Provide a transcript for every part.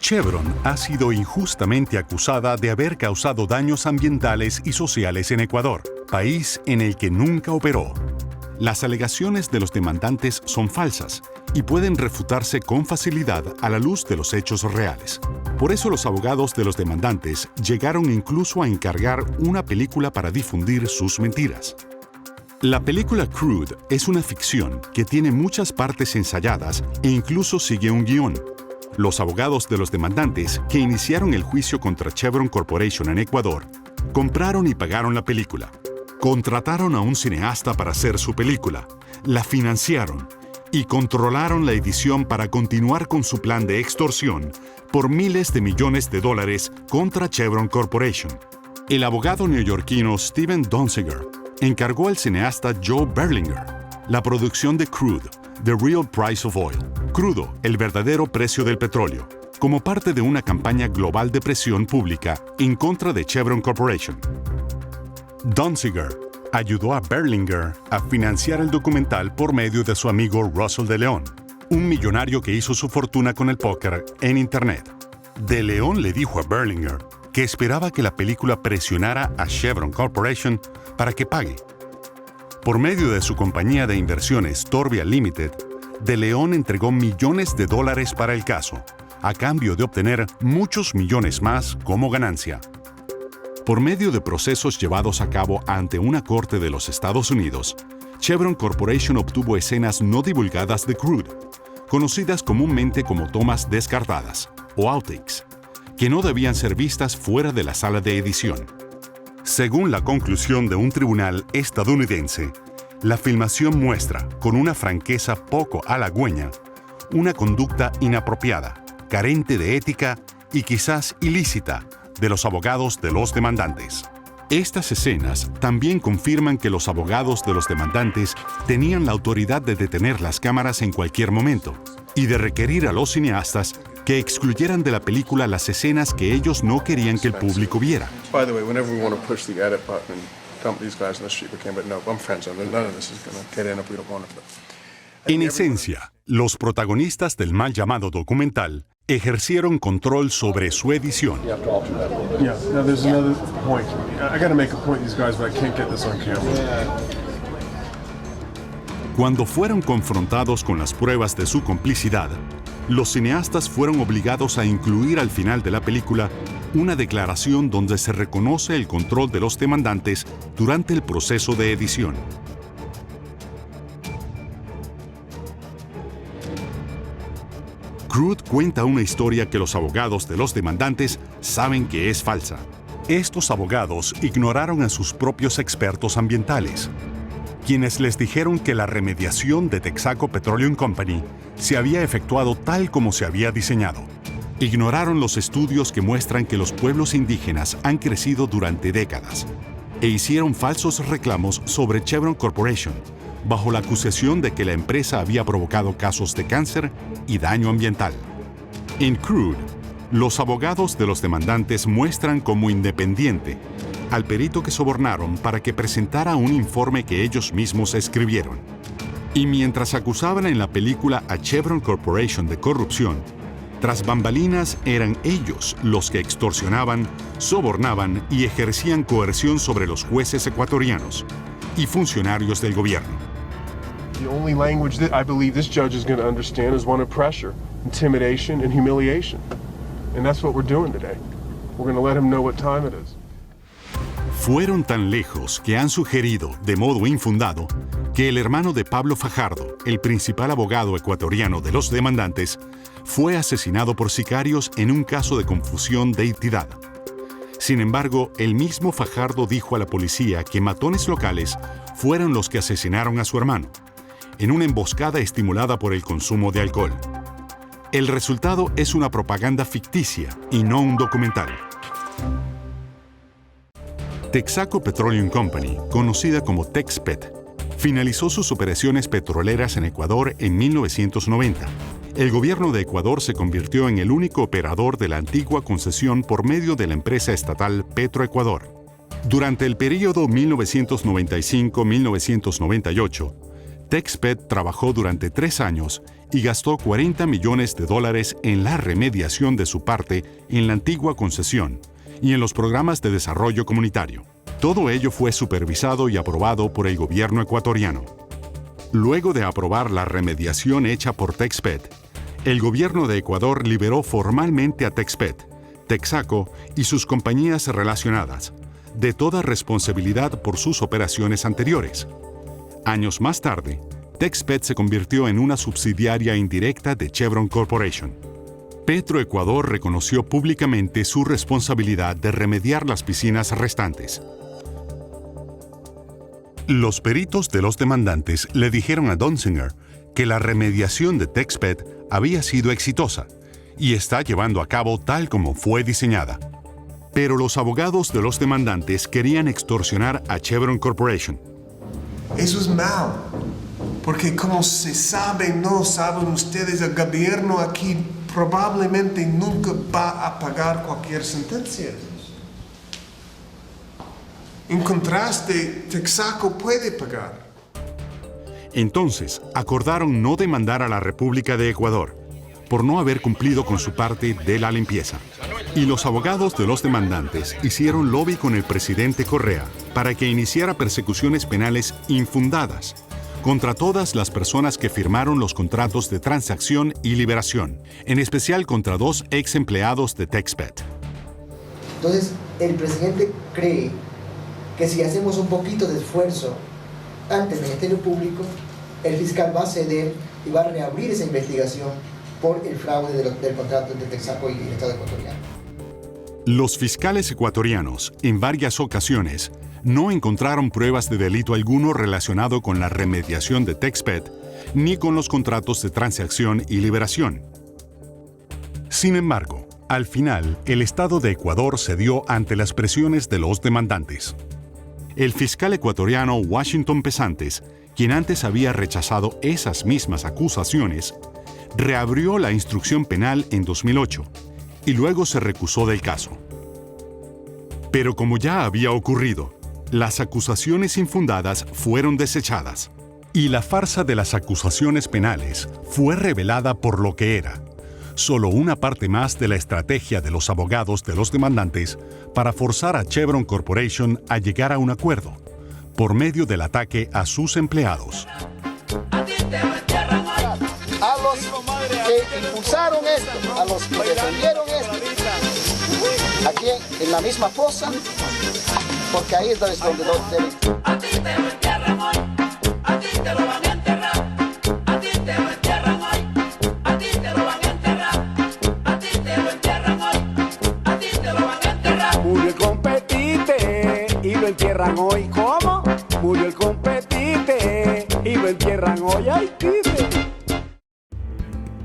Chevron ha sido injustamente acusada de haber causado daños ambientales y sociales en Ecuador, país en el que nunca operó. Las alegaciones de los demandantes son falsas y pueden refutarse con facilidad a la luz de los hechos reales. Por eso los abogados de los demandantes llegaron incluso a encargar una película para difundir sus mentiras. La película Crude es una ficción que tiene muchas partes ensayadas e incluso sigue un guión. Los abogados de los demandantes, que iniciaron el juicio contra Chevron Corporation en Ecuador, compraron y pagaron la película. Contrataron a un cineasta para hacer su película, la financiaron y controlaron la edición para continuar con su plan de extorsión por miles de millones de dólares contra Chevron Corporation. El abogado neoyorquino Steven Donziger encargó al cineasta Joe Berlinger la producción de Crude, The Real Price of Oil, crudo, el verdadero precio del petróleo, como parte de una campaña global de presión pública en contra de Chevron Corporation. Donziger ayudó a Berlinger a financiar el documental por medio de su amigo Russell de León, un millonario que hizo su fortuna con el póker en Internet. De León le dijo a Berlinger que esperaba que la película presionara a Chevron Corporation para que pague. Por medio de su compañía de inversiones Torbia Limited, De León entregó millones de dólares para el caso, a cambio de obtener muchos millones más como ganancia. Por medio de procesos llevados a cabo ante una corte de los Estados Unidos, Chevron Corporation obtuvo escenas no divulgadas de Crude, conocidas comúnmente como tomas descartadas o outtakes, que no debían ser vistas fuera de la sala de edición. Según la conclusión de un tribunal estadounidense, la filmación muestra, con una franqueza poco halagüeña, una conducta inapropiada, carente de ética y quizás ilícita de los abogados de los demandantes. Estas escenas también confirman que los abogados de los demandantes tenían la autoridad de detener las cámaras en cualquier momento y de requerir a los cineastas que excluyeran de la película las escenas que ellos no querían que el público viera. By the way, whenever we want to push the edit button and dump these guys in the street, we can, but no, I'm friends with them. None of this is going to get in if we don't want it. En esencia, los protagonistas del mal llamado documental ejercieron control sobre su edición. Yeah, now there's another point. I got to make a point to these guys, but I can't get this on camera. Cuando fueron confrontados con las pruebas de su complicidad, los cineastas fueron obligados a incluir al final de la película una declaración donde se reconoce el control de los demandantes durante el proceso de edición. Crude cuenta una historia que los abogados de los demandantes saben que es falsa. Estos abogados ignoraron a sus propios expertos ambientales, quienes les dijeron que la remediación de Texaco Petroleum Company se había efectuado tal como se había diseñado. Ignoraron los estudios que muestran que los pueblos indígenas han crecido durante décadas e hicieron falsos reclamos sobre Chevron Corporation, bajo la acusación de que la empresa había provocado casos de cáncer y daño ambiental. En Crude, los abogados de los demandantes muestran como independiente al perito que sobornaron para que presentara un informe que ellos mismos escribieron. Y mientras acusaban en la película a Chevron Corporation de corrupción, tras bambalinas eran ellos los que extorsionaban, sobornaban y ejercían coerción sobre los jueces ecuatorianos y funcionarios del gobierno. The only language that I believe this judge is going to understand is one of pressure, intimidation, and humiliation. And that's what we're doing today. We're going to let him know what time it is. Fueron tan lejos que han sugerido, de modo infundado, que el hermano de Pablo Fajardo, el principal abogado ecuatoriano de los demandantes, fue asesinado por sicarios en un caso de confusión de identidad. Sin embargo, el mismo Fajardo dijo a la policía que matones locales fueron los que asesinaron a su hermano, en una emboscada estimulada por el consumo de alcohol. El resultado es una propaganda ficticia y no un documental. Texaco Petroleum Company, conocida como Texpet, finalizó sus operaciones petroleras en Ecuador en 1990. El gobierno de Ecuador se convirtió en el único operador de la antigua concesión por medio de la empresa estatal Petroecuador. Durante el período 1995-1998, TexPet trabajó durante 3 años y gastó $40 millones en la remediación de su parte en la antigua concesión y en los programas de desarrollo comunitario. Todo ello fue supervisado y aprobado por el gobierno ecuatoriano. Luego de aprobar la remediación hecha por TexPet, el gobierno de Ecuador liberó formalmente a TexPet, Texaco y sus compañías relacionadas de toda responsabilidad por sus operaciones anteriores. Años más tarde, TexPet se convirtió en una subsidiaria indirecta de Chevron Corporation. Petroecuador reconoció públicamente su responsabilidad de remediar las piscinas restantes. Los peritos de los demandantes le dijeron a Donziger que la remediación de TexPet había sido exitosa y está llevando a cabo tal como fue diseñada. Pero los abogados de los demandantes querían extorsionar a Chevron Corporation. Eso es mal, porque como se sabe, no saben ustedes, el gobierno aquí probablemente nunca va a pagar cualquier sentencia. En contraste, Texaco puede pagar. Entonces, acordaron no demandar a la República de Ecuador por no haber cumplido con su parte de la limpieza. Y los abogados de los demandantes hicieron lobby con el presidente Correa para que iniciara persecuciones penales infundadas contra todas las personas que firmaron los contratos de transacción y liberación, en especial contra 2 ex empleados de TexPet. Entonces, el presidente cree que si hacemos un poquito de esfuerzo ante el Ministerio Público, el fiscal va a ceder y va a reabrir esa investigación por el fraude del contrato entre Texaco y el Estado ecuatoriano. Los fiscales ecuatorianos, en varias ocasiones, no encontraron pruebas de delito alguno relacionado con la remediación de TexPet ni con los contratos de transacción y liberación. Sin embargo, al final, el Estado de Ecuador cedió ante las presiones de los demandantes. El fiscal ecuatoriano Washington Pesantes, quien antes había rechazado esas mismas acusaciones, reabrió la instrucción penal en 2008 y luego se recusó del caso. Pero como ya había ocurrido, las acusaciones infundadas fueron desechadas y la farsa de las acusaciones penales fue revelada por lo que era, solo una parte más de la estrategia de los abogados de los demandantes para forzar a Chevron Corporation a llegar a un acuerdo por medio del ataque a sus empleados. A los que impulsaron esto, a los que defendieron esto, aquí en la misma fosa, porque ahí es donde deben. A ti te lo entierran hoy, a ti te lo van a enterrar, a ti te lo entierran hoy, a ti te lo van a enterrar, a ti te lo entierran hoy, a ti te lo van a enterrar. Murió el competite y lo entierran hoy. ¿Cómo? Murió el competite y lo entierran hoy. ¡Ay, tite!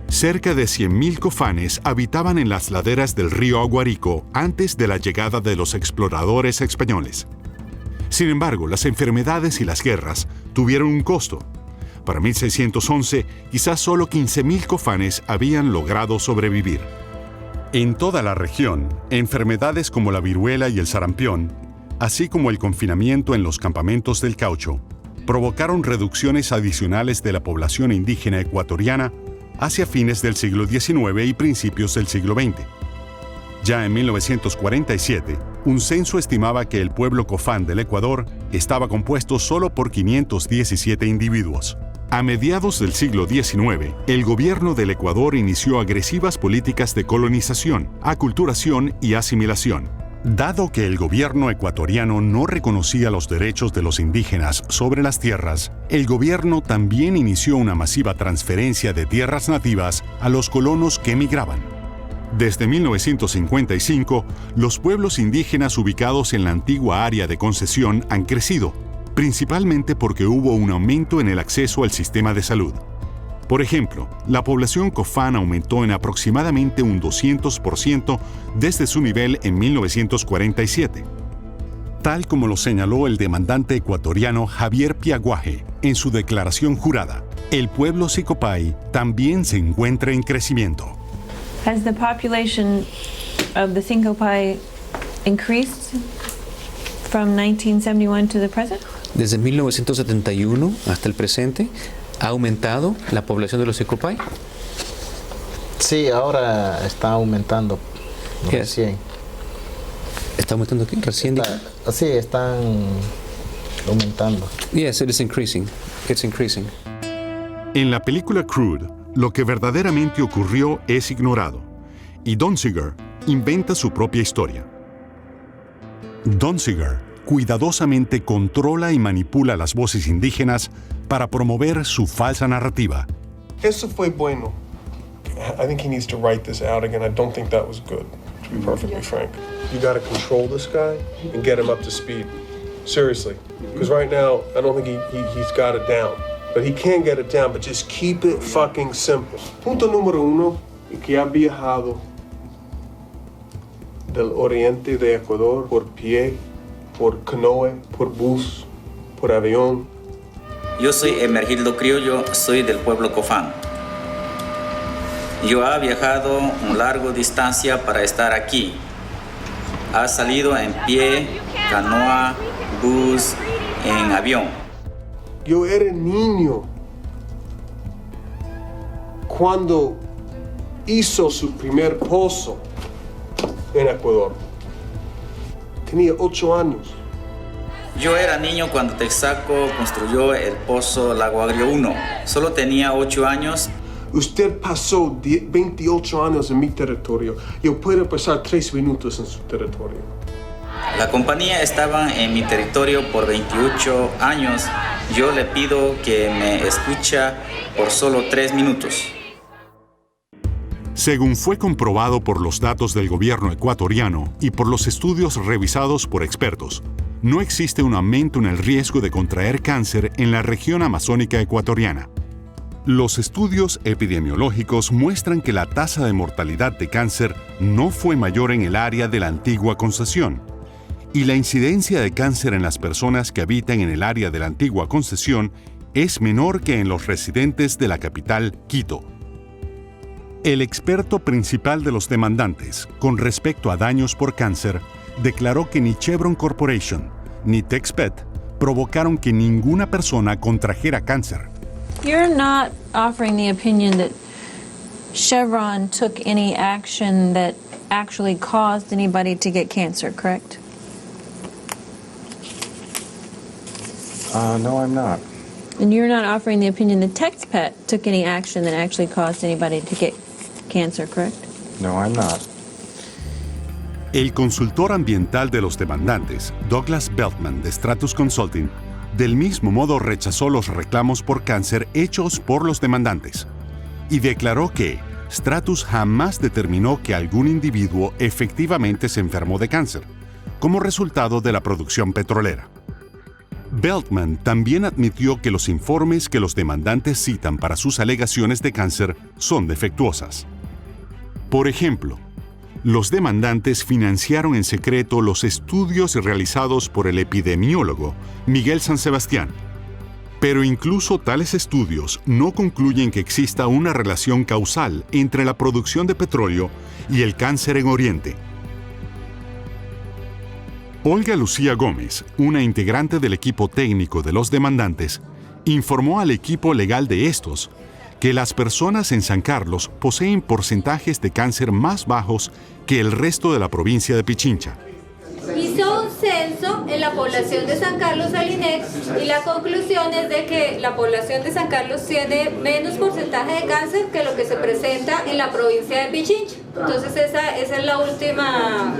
Cerca de 100.000 cofanes habitaban en las laderas del río Aguarico antes de la llegada de los exploradores españoles. Sin embargo, las enfermedades y las guerras tuvieron un costo. Para 1611, quizás solo 15.000 cofanes habían logrado sobrevivir. En toda la región, enfermedades como la viruela y el sarampión, así como el confinamiento en los campamentos del caucho, provocaron reducciones adicionales de la población indígena ecuatoriana hacia fines del siglo XIX y principios del siglo XX. Ya en 1947, un censo estimaba que el pueblo cofán del Ecuador estaba compuesto solo por 517 individuos. A mediados del siglo XIX, el gobierno del Ecuador inició agresivas políticas de colonización, aculturación y asimilación. Dado que el gobierno ecuatoriano no reconocía los derechos de los indígenas sobre las tierras, el gobierno también inició una masiva transferencia de tierras nativas a los colonos que emigraban. Desde 1955, los pueblos indígenas ubicados en la antigua área de concesión han crecido, principalmente porque hubo un aumento en el acceso al sistema de salud. Por ejemplo, la población cofán aumentó en aproximadamente un 200% desde su nivel en 1947. Tal como lo señaló el demandante ecuatoriano Javier Piaguaje en su declaración jurada, el pueblo Sicopay también se encuentra en crecimiento. Has the population of the Sicopay increased from 1971 to the present? Desde 1971 hasta el presente, ¿Ha aumentado la población de los Ecopay? Sí, ahora está aumentando. Recién. ¿Está aumentando aquí? ¿Recién? Sí, están aumentando. Yes, it is increasing. It's increasing. En la película Crude, lo que verdaderamente ocurrió es ignorado, y Donziger inventa su propia historia. Donziger cuidadosamente controla y manipula las voces indígenas para promover su falsa narrativa. Eso fue bueno. I think he needs to write this out again. I don't think that was good, to be perfectly frank. You got to control this guy and get him up to speed. Seriously. Because right now, I don't think he's got it down. But he can get it down, but just keep it fucking simple. Punto número 1, que ha viajado del oriente de Ecuador por pie, por canoe, por bus, por avión. Yo soy Emergildo Criollo, soy del pueblo Cofán. Yo he viajado una larga distancia para estar aquí. Ha salido en pie, canoa, bus, en avión. Yo era niño cuando hizo su primer pozo en Ecuador. Tenía 8 años. Yo era niño cuando Texaco construyó el pozo Lago Agrio 1. Solo tenía 8 años. Usted pasó 28 años en mi territorio. Yo puedo pasar 3 minutos en su territorio. La compañía estaba en mi territorio por 28 años. Yo le pido que me escuche por solo 3 minutos. Según fue comprobado por los datos del gobierno ecuatoriano y por los estudios revisados por expertos, no existe un aumento en el riesgo de contraer cáncer en la región amazónica ecuatoriana. Los estudios epidemiológicos muestran que la tasa de mortalidad de cáncer no fue mayor en el área de la antigua concesión, y la incidencia de cáncer en las personas que habitan en el área de la antigua concesión es menor que en los residentes de la capital, Quito. El experto principal de los demandantes con respecto a daños por cáncer declaró que ni Chevron Corporation ni TexPet provocaron que ninguna persona contrajera cáncer. You're not offering the opinion that Chevron took any action that actually caused anybody to get cancer, correct? No, I'm not. And you're not offering the opinion that TexPet took any action that actually caused anybody to get cancer, correct? No, I'm not. El consultor ambiental de los demandantes, Douglas Beltman de Stratus Consulting, del mismo modo rechazó los reclamos por cáncer hechos por los demandantes y declaró que Stratus jamás determinó que algún individuo efectivamente se enfermó de cáncer, como resultado de la producción petrolera. Beltman también admitió que los informes que los demandantes citan para sus alegaciones de cáncer son defectuosas. Por ejemplo, los demandantes financiaron en secreto los estudios realizados por el epidemiólogo Miguel San Sebastián, pero incluso tales estudios no concluyen que exista una relación causal entre la producción de petróleo y el cáncer en Oriente. Olga Lucía Gómez, una integrante del equipo técnico de los demandantes, informó al equipo legal de estos que las personas en San Carlos poseen porcentajes de cáncer más bajos que el resto de la provincia de Pichincha. Hizo un censo en la población de San Carlos al INEC y la conclusión es de que la población de San Carlos tiene menos porcentaje de cáncer que lo que se presenta en la provincia de Pichincha. Entonces esa es la última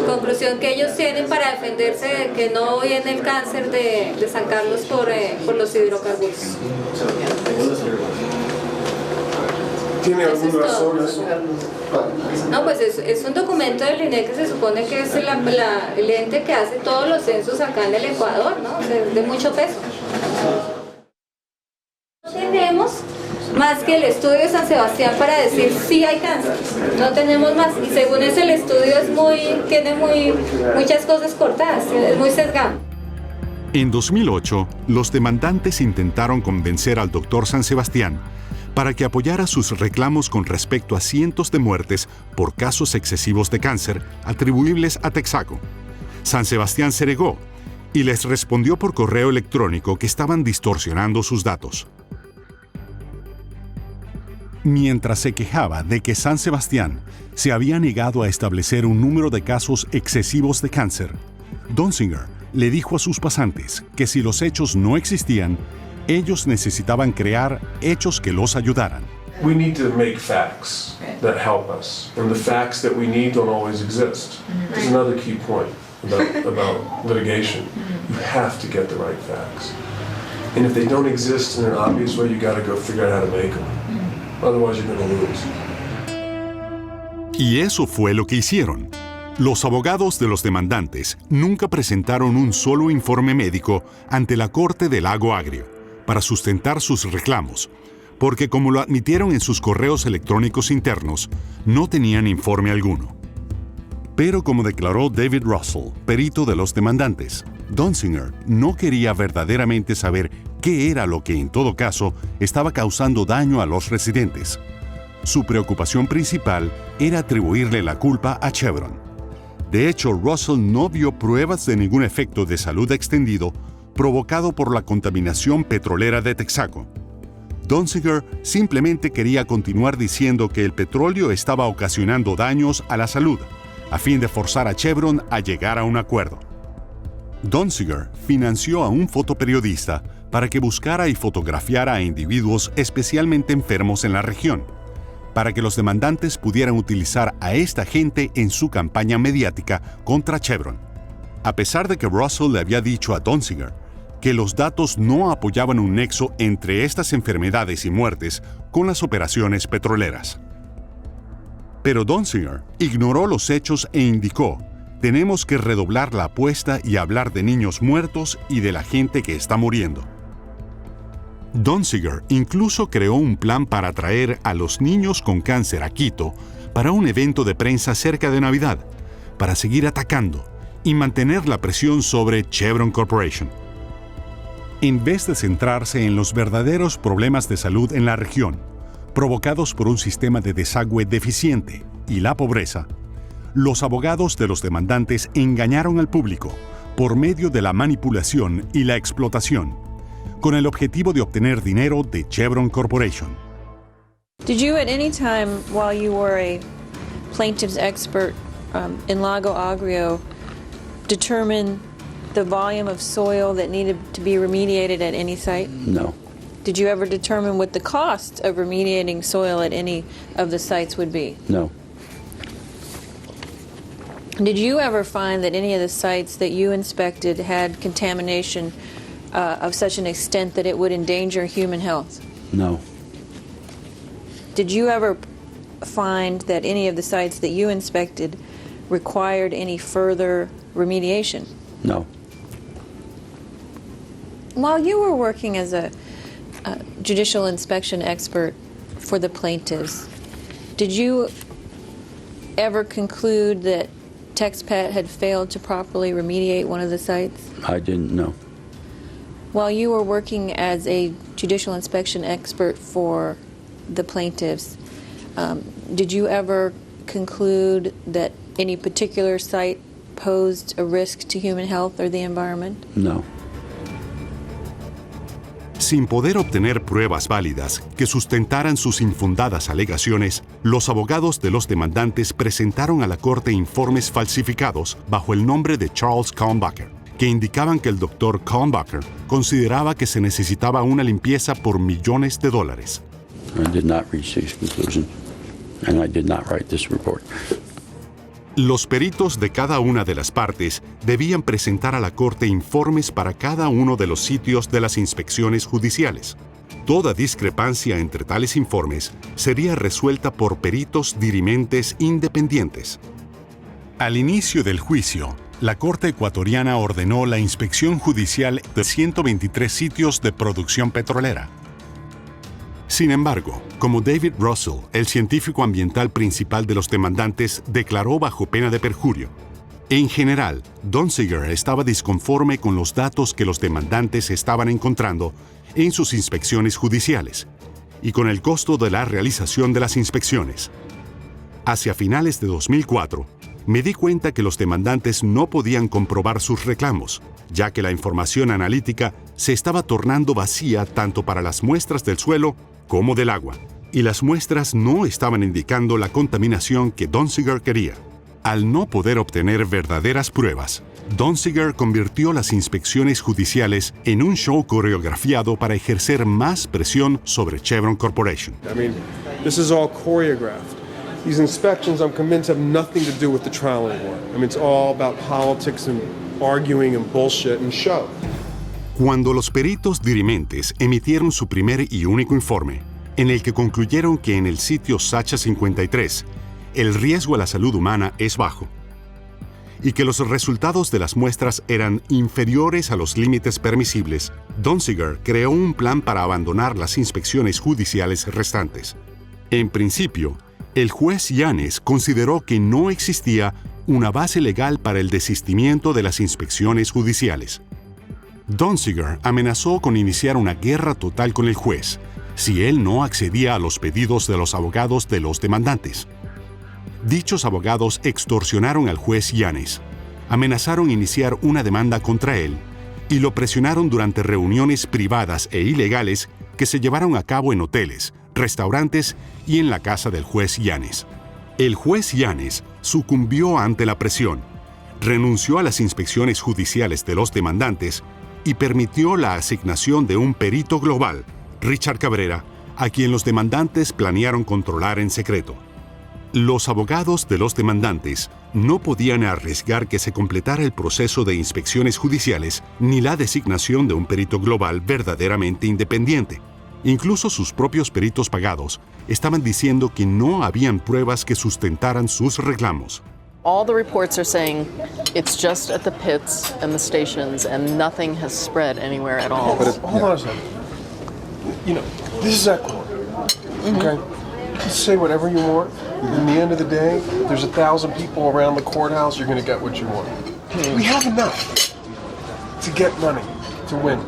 conclusión que ellos tienen para defenderse de que no viene el cáncer de San Carlos por los hidrocarburos. ¿Tiene alguna razón eso? No, pues es un documento del INEC que se supone que es el ente que hace todos los censos acá en el Ecuador, ¿no? De mucho peso. No tenemos más que el estudio de San Sebastián para decir si hay cáncer. No tenemos más. Y según ese el estudio tiene muchas cosas cortadas, es muy sesgado. En 2008, los demandantes intentaron convencer al doctor San Sebastián para que apoyara sus reclamos con respecto a cientos de muertes por casos excesivos de cáncer atribuibles a Texaco. San Sebastián se negó y les respondió por correo electrónico que estaban distorsionando sus datos. Mientras se quejaba de que San Sebastián se había negado a establecer un número de casos excesivos de cáncer, Donziger le dijo a sus pasantes que si los hechos no existían, ellos necesitaban crear hechos que los ayudaran. We need to make facts that help us, and the facts that we need don't always exist. That's another key point about litigation. You have to get the right facts. And if they don't exist in an obvious way, you got to go figure out how to make them. Otherwise, you're going to lose. Y eso fue lo que hicieron. Los abogados de los demandantes nunca presentaron un solo informe médico ante la Corte del Lago Agrio para sustentar sus reclamos, porque como lo admitieron en sus correos electrónicos internos, no tenían informe alguno. Pero como declaró David Russell, perito de los demandantes, Donziger no quería verdaderamente saber qué era lo que en todo caso estaba causando daño a los residentes. Su preocupación principal era atribuirle la culpa a Chevron. De hecho, Russell no vio pruebas de ningún efecto de salud extendido provocado por la contaminación petrolera de Texaco. Donziger simplemente quería continuar diciendo que el petróleo estaba ocasionando daños a la salud, a fin de forzar a Chevron a llegar a un acuerdo. Donziger financió a un fotoperiodista para que buscara y fotografiara a individuos especialmente enfermos en la región, para que los demandantes pudieran utilizar a esta gente en su campaña mediática contra Chevron. A pesar de que Russell le había dicho a Donziger que los datos no apoyaban un nexo entre estas enfermedades y muertes con las operaciones petroleras. Pero Donziger ignoró los hechos e indicó: tenemos que redoblar la apuesta y hablar de niños muertos y de la gente que está muriendo. Donziger incluso creó un plan para traer a los niños con cáncer a Quito para un evento de prensa cerca de Navidad, para seguir atacando y mantener la presión sobre Chevron Corporation. En vez de centrarse en los verdaderos problemas de salud en la región, provocados por un sistema de desagüe deficiente y la pobreza, los abogados de los demandantes engañaron al público por medio de la manipulación y la explotación, con el objetivo de obtener dinero de Chevron Corporation. Did you at any time while you were a plaintiff's expert in Lago Agrio determine the volume of soil that needed to be remediated at any site? No. Did you ever determine what the cost of remediating soil at any of the sites would be? No. Did you ever find that any of the sites that you inspected had contamination of such an extent that it would endanger human health? No. Did you ever find that any of the sites that you inspected required any further remediation? No. While you were working as a judicial inspection expert for the plaintiffs, did you ever conclude that TexPet had failed to properly remediate one of the sites? I didn't know. While you were working as a judicial inspection expert for the plaintiffs, did you ever conclude that any particular site posed a risk to human health or the environment? No. Sin poder obtener pruebas válidas que sustentaran sus infundadas alegaciones, los abogados de los demandantes presentaron a la corte informes falsificados bajo el nombre de Charles Kalnbacher, que indicaban que el Dr. Kalnbacher consideraba que se necesitaba una limpieza por millones de dólares. I did not reach these conclusions, and I did not write this report. Los peritos de cada una de las partes debían presentar a la corte informes para cada uno de los sitios de las inspecciones judiciales. Toda discrepancia entre tales informes sería resuelta por peritos dirimentes independientes. Al inicio del juicio, la Corte ecuatoriana ordenó la inspección judicial de 123 sitios de producción petrolera. Sin embargo, como David Russell, el científico ambiental principal de los demandantes, declaró bajo pena de perjurio, en general, Donziger estaba disconforme con los datos que los demandantes estaban encontrando en sus inspecciones judiciales y con el costo de la realización de las inspecciones. Hacia finales de 2004, me di cuenta que los demandantes no podían comprobar sus reclamos, ya que la información analítica se estaba tornando vacía tanto para las muestras del suelo como del agua. y las muestras no estaban indicando la contaminación que Donziger quería. Al no poder obtener verdaderas pruebas, Donziger convirtió las inspecciones judiciales en un show coreografiado para ejercer más presión sobre Chevron Corporation. I mean, this is all choreographed. These inspections, I'm convinced, have nothing to do with the trial anymore. I mean, it's all about politics and arguing and bullshit and show. Cuando los peritos dirimentes emitieron su primer y único informe, en el que concluyeron que en el sitio Sacha 53 el riesgo a la salud humana es bajo y que los resultados de las muestras eran inferiores a los límites permisibles, Donziger creó un plan para abandonar las inspecciones judiciales restantes. En principio, el juez Yanes consideró que no existía una base legal para el desistimiento de las inspecciones judiciales. Donziger amenazó con iniciar una guerra total con el juez si él no accedía a los pedidos de los abogados de los demandantes. Dichos abogados extorsionaron al juez Yanes, amenazaron iniciar una demanda contra él y lo presionaron durante reuniones privadas e ilegales que se llevaron a cabo en hoteles, restaurantes y en la casa del juez Yanes. El juez Yanes sucumbió ante la presión, renunció a las inspecciones judiciales de los demandantes y permitió la asignación de un perito global, Richard Cabrera, a quien los demandantes planearon controlar en secreto. Los abogados de los demandantes no podían arriesgar que se completara el proceso de inspecciones judiciales ni la designación de un perito global verdaderamente independiente. Incluso sus propios peritos pagados estaban diciendo que no habían pruebas que sustentaran sus reclamos. All the reports are saying it's just at the pits and the stations and nothing has spread anywhere at all. But hold on a second. You know, this is Ecuador, okay? You say whatever you want. In the end of the day, if there's 1,000 people around the courthouse, you're going to get what you want. We have enough to get money, to win.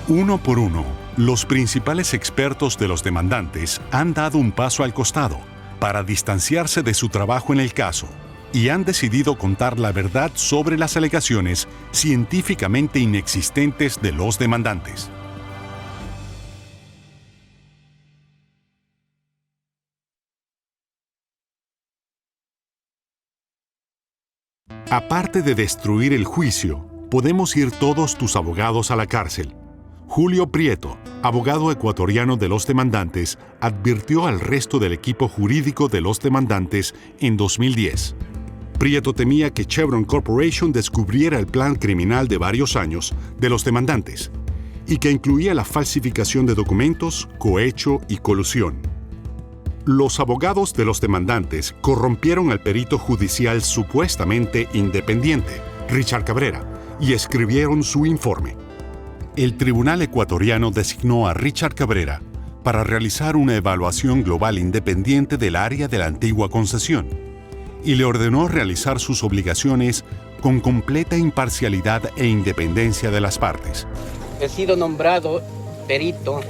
Uno por uno, los principales expertos de los demandantes han dado un paso al costado para distanciarse de su trabajo en el caso y han decidido contar la verdad sobre las alegaciones científicamente inexistentes de los demandantes. Aparte de destruir el juicio, podemos ir todos tus abogados a la cárcel. Julio Prieto, abogado ecuatoriano de los demandantes, advirtió al resto del equipo jurídico de los demandantes en 2010. Prieto temía que Chevron Corporation descubriera el plan criminal de varios años de los demandantes y que incluía la falsificación de documentos, cohecho y colusión. Los abogados de los demandantes corrompieron al perito judicial supuestamente independiente, Richard Cabrera, y escribieron su informe. El tribunal ecuatoriano designó a Richard Cabrera para realizar una evaluación global independiente del área de la antigua concesión y le ordenó realizar sus obligaciones con completa imparcialidad e independencia de las partes. He sido nombrado perito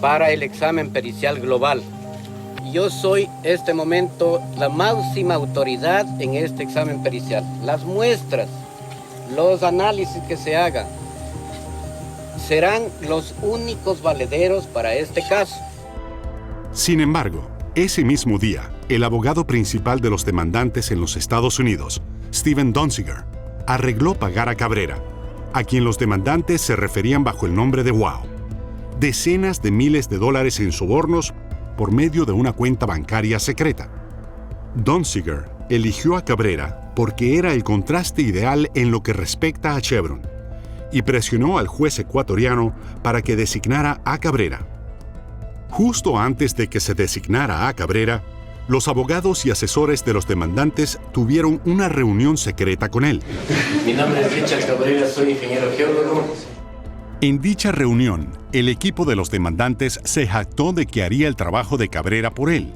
para el examen pericial global. Yo soy, este momento, la máxima autoridad en este examen pericial. Las muestras, los análisis que se hagan, serán los únicos valederos para este caso. Sin embargo, ese mismo día, el abogado principal de los demandantes en los Estados Unidos, Steven Donziger, arregló pagar a Cabrera, a quien los demandantes se referían bajo el nombre de Wow, decenas de miles de dólares en sobornos por medio de una cuenta bancaria secreta. Donziger eligió a Cabrera porque era el contraste ideal en lo que respecta a Chevron y presionó al juez ecuatoriano para que designara a Cabrera. Justo antes de que se designara a Cabrera, los abogados y asesores de los demandantes tuvieron una reunión secreta con él. Mi nombre es Richard Cabrera, soy ingeniero geólogo. En dicha reunión, el equipo de los demandantes se jactó de que haría el trabajo de Cabrera por él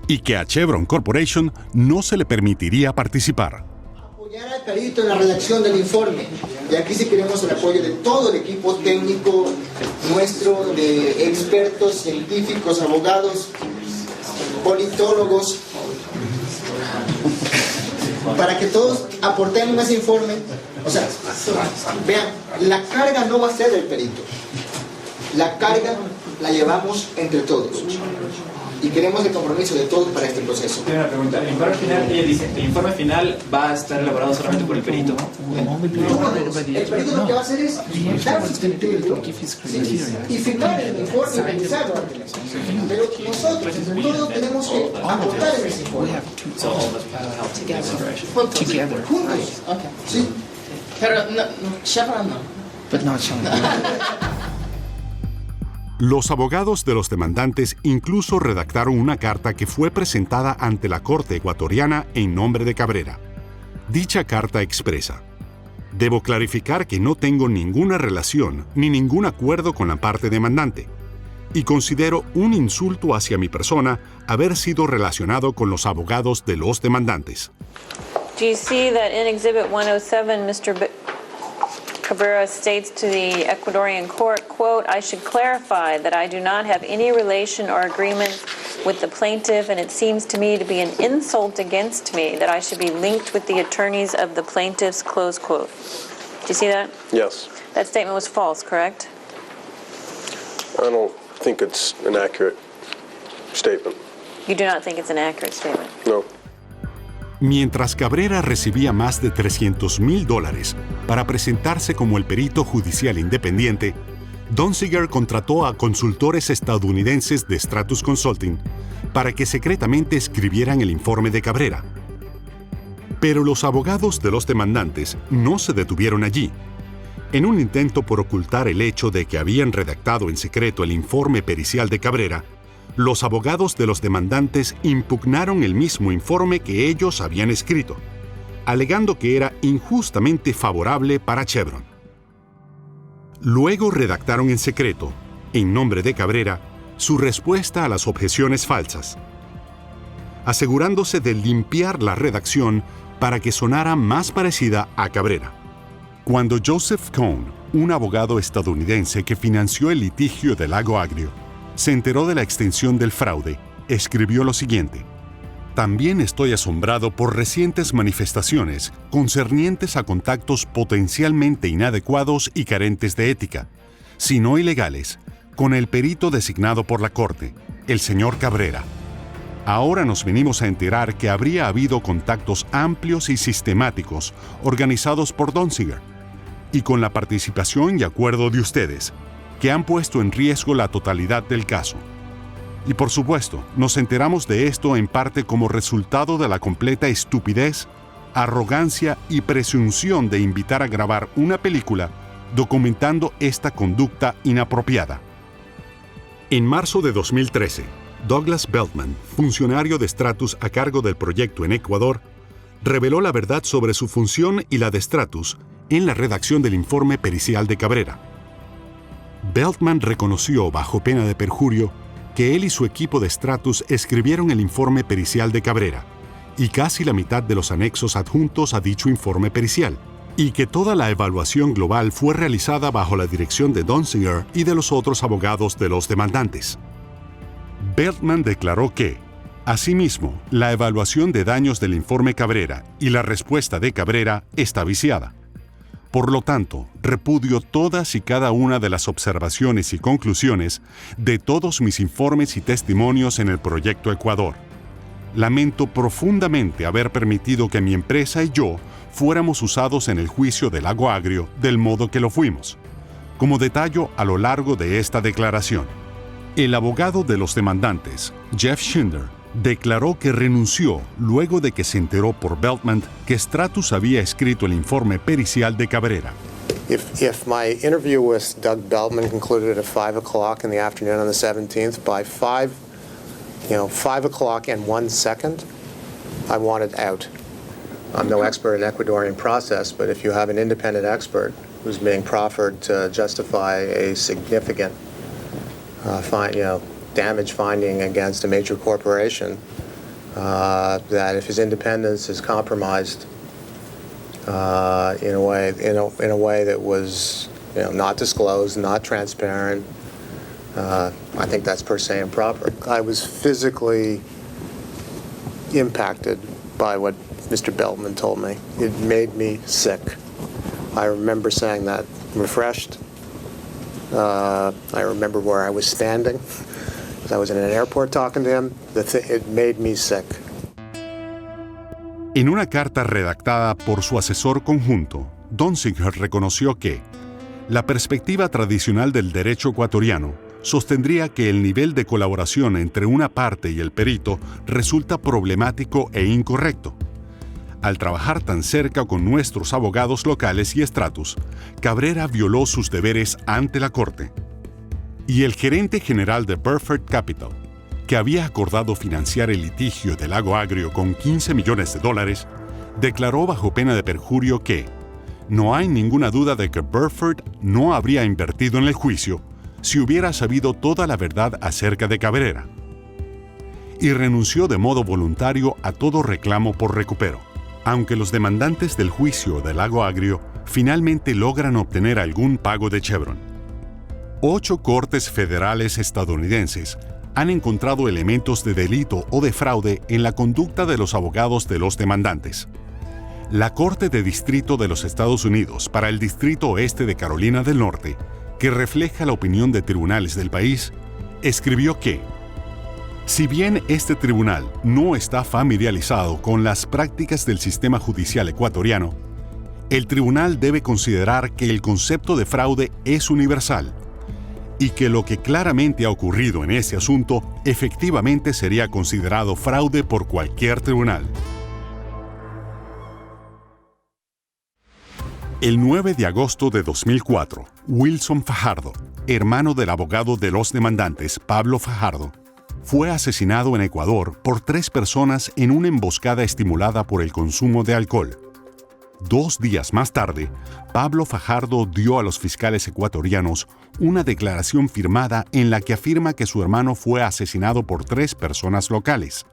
y que a Chevron Corporation no se le permitiría participar. Apoyar al perito en la redacción del informe. Y aquí sí queremos el apoyo de todo el equipo técnico nuestro, de expertos, científicos, abogados, politólogos, para que todos aportemos ese informe. O sea, vean, la carga no va a ser del perito. La carga la llevamos entre todos. Y queremos el compromiso de todos para este proceso. Tengo una pregunta. El informe final, ella dice, el informe final va a estar elaborado solamente por el perito. El perito lo que va a hacer es dar su criterio y firmar el informe y revisarlo. Pero nosotros todos tenemos que aportar en ese informe. Juntos. Sí. Pero no, Chevron no. But not Chevron. Los abogados de los demandantes incluso redactaron una carta que fue presentada ante la Corte ecuatoriana en nombre de Cabrera. Dicha carta expresa: debo clarificar que no tengo ninguna relación ni ningún acuerdo con la parte demandante, y considero un insulto hacia mi persona haber sido relacionado con los abogados de los demandantes. Do you see that in Exhibit 107, Mr. Cabrera states to the Ecuadorian court, quote, I should clarify that I do not have any relation or agreement with the plaintiff, and it seems to me to be an insult against me that I should be linked with the attorneys of the plaintiffs, close quote. Do you see that? Yes. That statement was false, correct? I don't think it's an accurate statement. You do not think it's an accurate statement? No. Mientras Cabrera recibía más de $300,000 para presentarse como el perito judicial independiente, Donziger contrató a consultores estadounidenses de Stratus Consulting para que secretamente escribieran el informe de Cabrera. Pero los abogados de los demandantes no se detuvieron allí. En un intento por ocultar el hecho de que habían redactado en secreto el informe pericial de Cabrera, los abogados de los demandantes impugnaron el mismo informe que ellos habían escrito, alegando que era injustamente favorable para Chevron. Luego redactaron en secreto, en nombre de Cabrera, su respuesta a las objeciones falsas, asegurándose de limpiar la redacción para que sonara más parecida a Cabrera. Cuando Joseph Cohn, un abogado estadounidense que financió el litigio del Lago Agrio, se enteró de la extensión del fraude, escribió lo siguiente: también estoy asombrado por recientes manifestaciones concernientes a contactos potencialmente inadecuados y carentes de ética, si no ilegales, con el perito designado por la Corte, el señor Cabrera. Ahora nos venimos a enterar que habría habido contactos amplios y sistemáticos organizados por Donziger, y con la participación y acuerdo de ustedes, que han puesto en riesgo la totalidad del caso. Y por supuesto, nos enteramos de esto en parte como resultado de la completa estupidez, arrogancia y presunción de invitar a grabar una película documentando esta conducta inapropiada. En marzo de 2013, Douglas Beltman, funcionario de Stratus a cargo del proyecto en Ecuador, reveló la verdad sobre su función y la de Stratus en la redacción del informe pericial de Cabrera. Beltman reconoció, bajo pena de perjurio, que él y su equipo de Stratus escribieron el informe pericial de Cabrera y casi la mitad de los anexos adjuntos a dicho informe pericial, y que toda la evaluación global fue realizada bajo la dirección de Donziger y de los otros abogados de los demandantes. Beltman declaró que, asimismo, la evaluación de daños del informe Cabrera y la respuesta de Cabrera está viciada. Por lo tanto, repudio todas y cada una de las observaciones y conclusiones de todos mis informes y testimonios en el Proyecto Ecuador. Lamento profundamente haber permitido que mi empresa y yo fuéramos usados en el juicio del Lago Agrio del modo que lo fuimos, como detallo a lo largo de esta declaración. El abogado de los demandantes, Jeff Schindler, declaró que renunció luego de que se enteró por Beltman que Stratus había escrito el informe pericial de Cabrera. If my interview with Doug Beltman concluded at 5 o'clock in the afternoon on the 17th, by 5 o'clock and 1 second, I wanted out. I'm no expert in Ecuadorian process, but if you have an independent expert who's being proffered to justify a significant damage finding against a major corporation, that if his independence is compromised in a way that was not disclosed, not transparent, I think that's per se improper. I was physically impacted by what Mr. Beltman told me. It made me sick. I remember saying that, refreshed, I remember where I was standing. I was in an airport talking to him. It made me sick. En una carta redactada por su asesor conjunto, Donziger reconoció que la perspectiva tradicional del derecho ecuatoriano sostendría que el nivel de colaboración entre una parte y el perito resulta problemático e incorrecto. Al trabajar tan cerca con nuestros abogados locales y estratus, Cabrera violó sus deberes ante la Corte. Y el gerente general de Burford Capital, que había acordado financiar el litigio del Lago Agrio con $15 millones, declaró bajo pena de perjurio que no hay ninguna duda de que Burford no habría invertido en el juicio si hubiera sabido toda la verdad acerca de Cabrera. Y renunció de modo voluntario a todo reclamo por recupero, aunque los demandantes del juicio del Lago Agrio finalmente logran obtener algún pago de Chevron. 8 cortes federales estadounidenses han encontrado elementos de delito o de fraude en la conducta de los abogados de los demandantes. La Corte de Distrito de los Estados Unidos para el Distrito Oeste de Carolina del Norte, que refleja la opinión de tribunales del país, escribió que, si bien este tribunal no está familiarizado con las prácticas del sistema judicial ecuatoriano, el tribunal debe considerar que el concepto de fraude es universal y que lo que claramente ha ocurrido en ese asunto efectivamente sería considerado fraude por cualquier tribunal. El 9 de agosto de 2004, Wilson Fajardo, hermano del abogado de los demandantes, Pablo Fajardo, fue asesinado en Ecuador por 3 personas en una emboscada estimulada por el consumo de alcohol. 2 días más tarde, Pablo Fajardo dio a los fiscales ecuatorianos una declaración firmada en la que afirma que su hermano fue asesinado por 3 personas locales,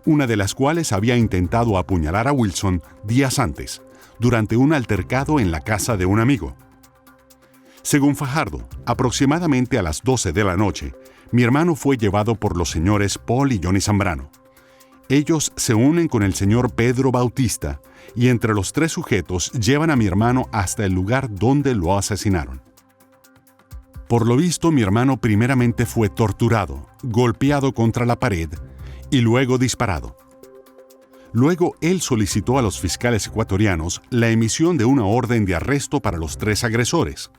una de las cuales había intentado apuñalar a Wilson días antes, durante un altercado en la casa de un amigo. Según Fajardo, aproximadamente a las 12 de la noche, mi hermano fue llevado por los señores Paul y Johnny Zambrano. Ellos se unen con el señor Pedro Bautista y entre los 3 sujetos llevan a mi hermano hasta el lugar donde lo asesinaron. Por lo visto, mi hermano primeramente fue torturado, golpeado contra la pared y luego disparado. Luego, él solicitó a los fiscales ecuatorianos la emisión de una orden de arresto para los 3 agresores.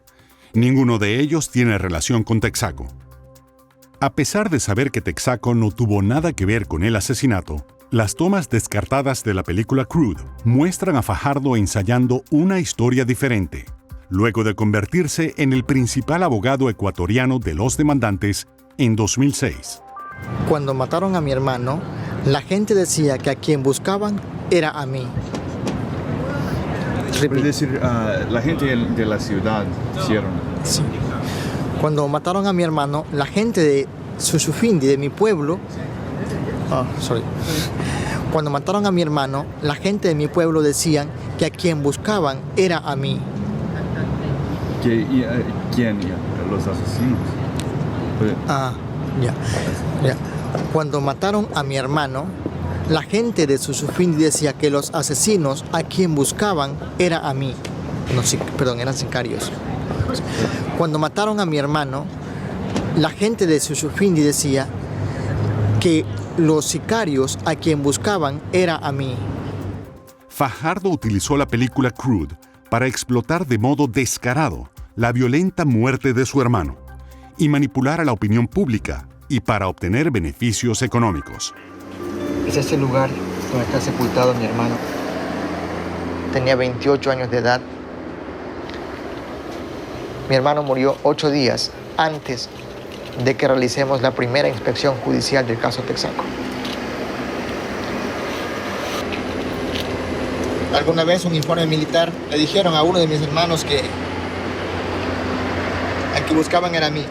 Ninguno de ellos tiene relación con Texaco. A pesar de saber que Texaco no tuvo nada que ver con el asesinato, las tomas descartadas de la película Crude muestran a Fajardo ensayando una historia diferente, luego de convertirse en el principal abogado ecuatoriano de los demandantes en 2006. Cuando mataron a mi hermano, la gente decía que a quien buscaban era a mí. Es decir, la gente de la ciudad hicieron. Sí. Cuando mataron a mi hermano, la gente de Susufindi, de mi pueblo... Cuando mataron a mi hermano, la gente de mi pueblo decían que a quien buscaban era a mí. ¿Quién? ¿Los asesinos? Ya. Cuando mataron a mi hermano, la gente de Susufindi decía que los asesinos a quien buscaban era a mí. Eran sicarios. Cuando mataron a mi hermano, la gente de Susufindi decía que los sicarios a quien buscaban era a mí. Fajardo utilizó la película Crude para explotar de modo descarado la violenta muerte de su hermano y manipular a la opinión pública y para obtener beneficios económicos. Es este lugar donde está sepultado mi hermano. Tenía 28 años de edad. Mi hermano murió 8 días antes de que realicemos la primera inspección judicial del caso Texaco. Alguna vez un informe militar le dijeron a uno de mis hermanos que al que buscaban era a mí.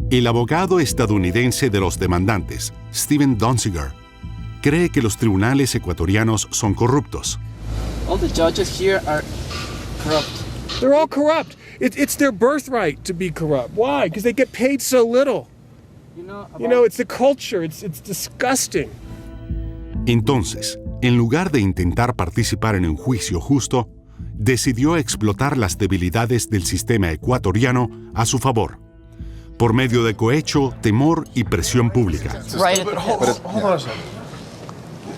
El abogado estadounidense de los demandantes, Steven Donziger, cree que los tribunales ecuatorianos son corruptos. All the judges here are corrupt. They're all corrupt. It's their birthright to be corrupt. Why? Because they get paid so little. You know, it's the culture. It's disgusting. Entonces, en lugar de intentar participar en un juicio justo, decidió explotar las debilidades del sistema ecuatoriano a su favor, por medio de cohecho, temor y presión pública. Right at the hold on a second.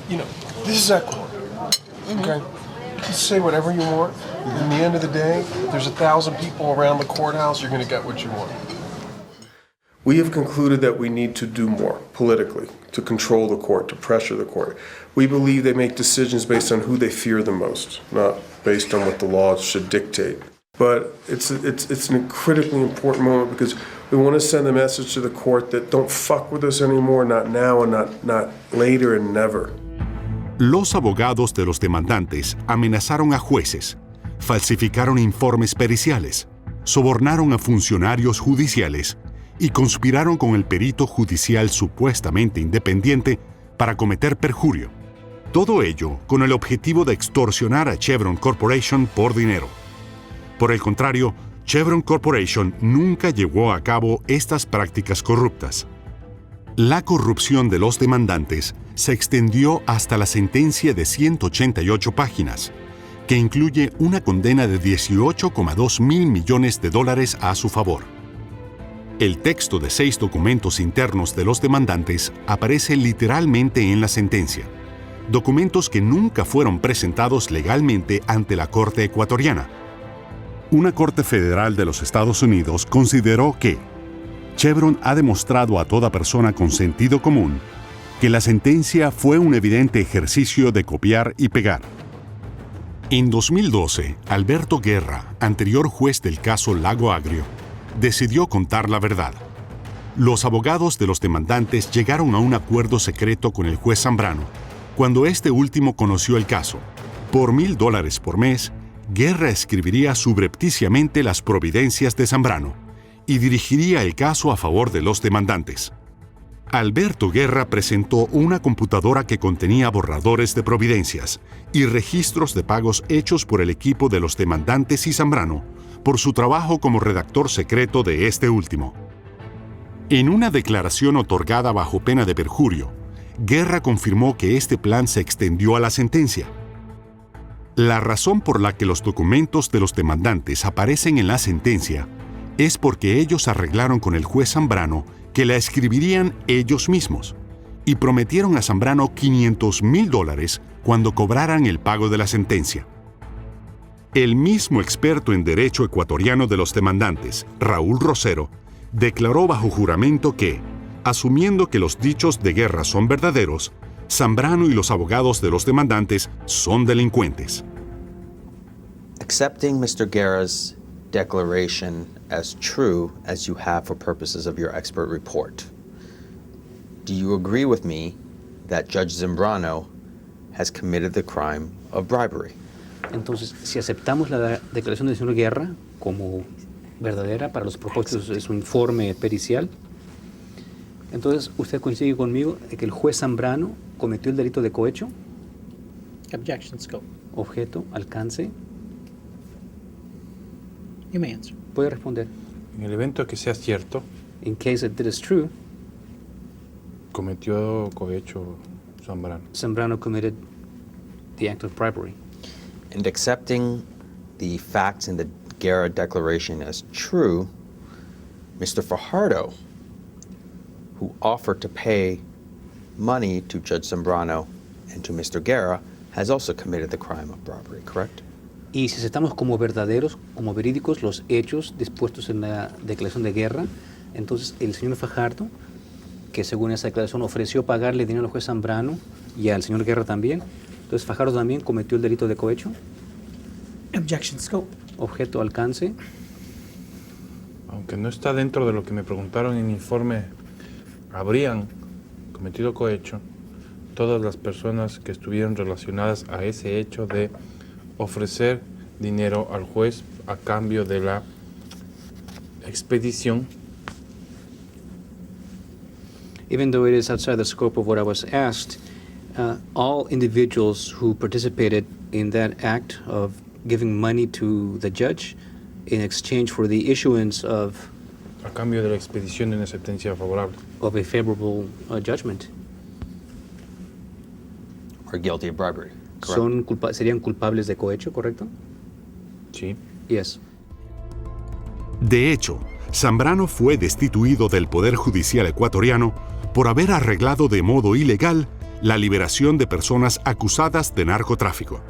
You know, this is Ecuador. Okay? You say whatever you want. In the end of the day, there's 1,000 people around the courthouse, you're going to get what you want. We have concluded that we need to do more politically to control the court, to pressure the court. We believe they make decisions based on who they fear the most, not based on what the laws should dictate. But it's a critically important moment because we want to send a message to the court that don't fuck with us anymore, not now and not later and never. Los abogados de los demandantes amenazaron a jueces, falsificaron informes periciales, sobornaron a funcionarios judiciales y conspiraron con el perito judicial supuestamente independiente para cometer perjurio. Todo ello con el objetivo de extorsionar a Chevron Corporation por dinero. Por el contrario, Chevron Corporation nunca llevó a cabo estas prácticas corruptas. La corrupción de los demandantes se extendió hasta la sentencia de 188 páginas, que incluye una condena de $18,2 mil millones a su favor. El texto de 6 documentos internos de los demandantes aparece literalmente en la sentencia, documentos que nunca fueron presentados legalmente ante la Corte ecuatoriana. Una Corte Federal de los Estados Unidos consideró que Chevron ha demostrado a toda persona con sentido común que la sentencia fue un evidente ejercicio de copiar y pegar. En 2012, Alberto Guerra, anterior juez del caso Lago Agrio, decidió contar la verdad. Los abogados de los demandantes llegaron a un acuerdo secreto con el juez Zambrano cuando este último conoció el caso. Por $1,000 por mes, Guerra escribiría subrepticiamente las providencias de Zambrano y dirigiría el caso a favor de los demandantes. Alberto Guerra presentó una computadora que contenía borradores de providencias y registros de pagos hechos por el equipo de los demandantes y Zambrano por su trabajo como redactor secreto de este último. En una declaración otorgada bajo pena de perjurio, Guerra confirmó que este plan se extendió a la sentencia. La razón por la que los documentos de los demandantes aparecen en la sentencia es porque ellos arreglaron con el juez Zambrano que la escribirían ellos mismos y prometieron a Zambrano $500,000 cuando cobraran el pago de la sentencia. El mismo experto en derecho ecuatoriano de los demandantes, Raúl Rosero, declaró bajo juramento que, asumiendo que los dichos de Guerra son verdaderos, Zambrano y los abogados de los demandantes son delincuentes. Accepting Mr. Guerra's declaration as true as you have for purposes of your expert report, do you agree with me that Judge Zambrano has committed the crime of bribery? Entonces, si aceptamos la declaración del señor Guerra como verdadera para los propósitos de su informe pericial, entonces usted coincide conmigo de que el juez Zambrano cometió el delito de cohecho. Objection, scope. Objeto, alcance. You may answer. Puede responder. En el evento que sea cierto, in case that is true, cometió cohecho Zambrano. Zambrano committed the act of bribery. And accepting the facts in the Guerra declaration as true, Mr. Fajardo, who offered to pay money to Judge Zambrano and to Mr. Guerra, has also committed the crime of bribery, correct? Y si aceptamos como verdaderos, como verídicos, los hechos dispuestos en la declaración de Guerra, entonces el señor Fajardo, que según esa declaración ofreció pagarle dinero al juez Zambrano y al señor Guerra también, entonces Fajardo también cometió el delito de cohecho. Objection, scope. Objeto, alcance. Aunque no está dentro de lo que me preguntaron en el informe, habrían cometido cohecho todas las personas que estuvieron relacionadas a ese hecho de ofrecer dinero al juez a cambio de la expedición. Even though it is outside the scope of what I was asked, all individuals who participated in that act of giving money to the judge in exchange for the issuance of a cambio de la expedición de una sentencia favorable of a favorable judgment. are guilty of bribery. Correct? Serían culpables de cohecho, ¿correcto? Sí. Yes. De hecho, Zambrano fue destituido del Poder Judicial ecuatoriano por haber arreglado de modo ilegal la liberación de personas acusadas de narcotráfico.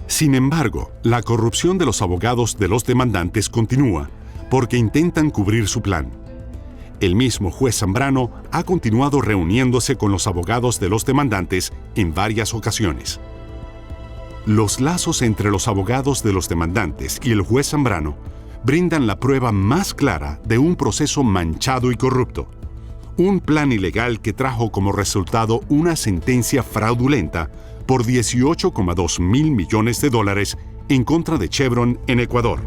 Sin embargo, la corrupción de los abogados de los demandantes continúa porque intentan cubrir su plan. El mismo juez Zambrano ha continuado reuniéndose con los abogados de los demandantes en varias ocasiones. Los lazos entre los abogados de los demandantes y el juez Zambrano brindan la prueba más clara de un proceso manchado y corrupto, un plan ilegal que trajo como resultado una sentencia fraudulenta por $18,2 mil millones en contra de Chevron en Ecuador.